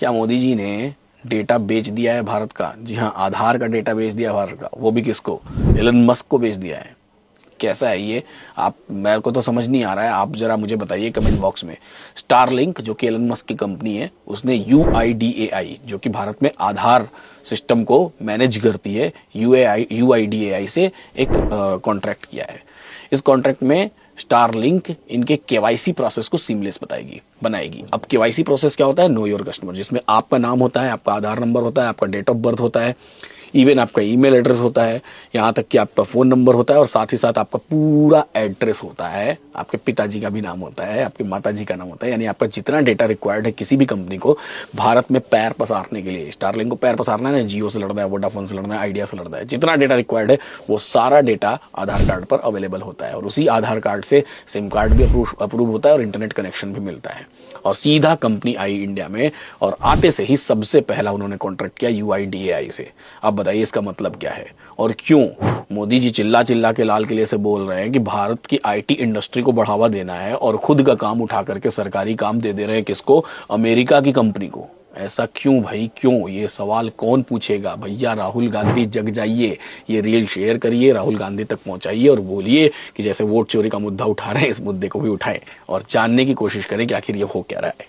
क्या मोदी जी ने डेटा बेच दिया है भारत का? जी हाँ, आधार का डेटा बेच दिया भारत का, वो भी किसको? एलन मस्क को बेच दिया है। कैसा है ये? आप, मेरे को तो समझ नहीं आ रहा है, आप जरा मुझे बताइए कमेंट बॉक्स में। स्टारलिंक जो कि एलन मस्क की कंपनी है, उसने यूआईडीएआई जो कि भारत में आधार सिस्टम को मैनेज करती है, यूआईडीएआई से एक कॉन्ट्रैक्ट किया है। इस कॉन्ट्रैक्ट में स्टारलिंक इनके केवाईसी प्रोसेस को सीमलेस बनाएगी। अब केवाईसी प्रोसेस क्या होता है? नो योर कस्टमर, जिसमें आपका नाम होता है, आपका आधार नंबर होता है, आपका डेट ऑफ बर्थ होता है, इवन आपका ईमेल एड्रेस होता है, यहाँ तक कि आपका फोन नंबर होता है, और साथ ही साथ आपका पूरा एड्रेस होता है, आपके पिताजी का भी नाम होता है, आपके माताजी का नाम होता है, यानी आपका जितना डेटा रिक्वायर्ड है किसी भी कंपनी को भारत में पैर पसारने के लिए। स्टारलिंक को पैर पसारना है ना, जियो से लड़ना है, वोडाफोन से लड़ना है, आइडिया से लड़ना है, जितना डेटा रिक्वायर्ड है वो सारा डेटा आधार कार्ड पर अवेलेबल होता है, और उसी आधार कार्ड से सिम कार्ड भी अप्रूव होता है और इंटरनेट कनेक्शन भी मिलता है। और सीधा कंपनी आई इंडिया में, और आते से ही सबसे पहला उन्होंने कॉन्ट्रैक्ट किया यूआईडीएआई से। अब बताइए इसका मतलब क्या है और क्यों मोदी जी चिल्ला चिल्ला के लाल किले से बोल रहे हैं कि भारत की आईटी इंडस्ट्री को बढ़ावा देना है, और खुद का काम उठा करके सरकारी काम दे दे रहे हैं किसको? अमेरिका की कंपनी को। ऐसा क्यों भाई, क्यों? ये सवाल कौन पूछेगा? भैया राहुल गांधी जग जाइए, ये रील शेयर करिए, राहुल गांधी तक पहुंचाइए और बोलिए कि जैसे वोट चोरी का मुद्दा उठा रहे हैं इस मुद्दे को भी उठाएं, और जानने की कोशिश करें कि आखिर ये हो क्या रहा है।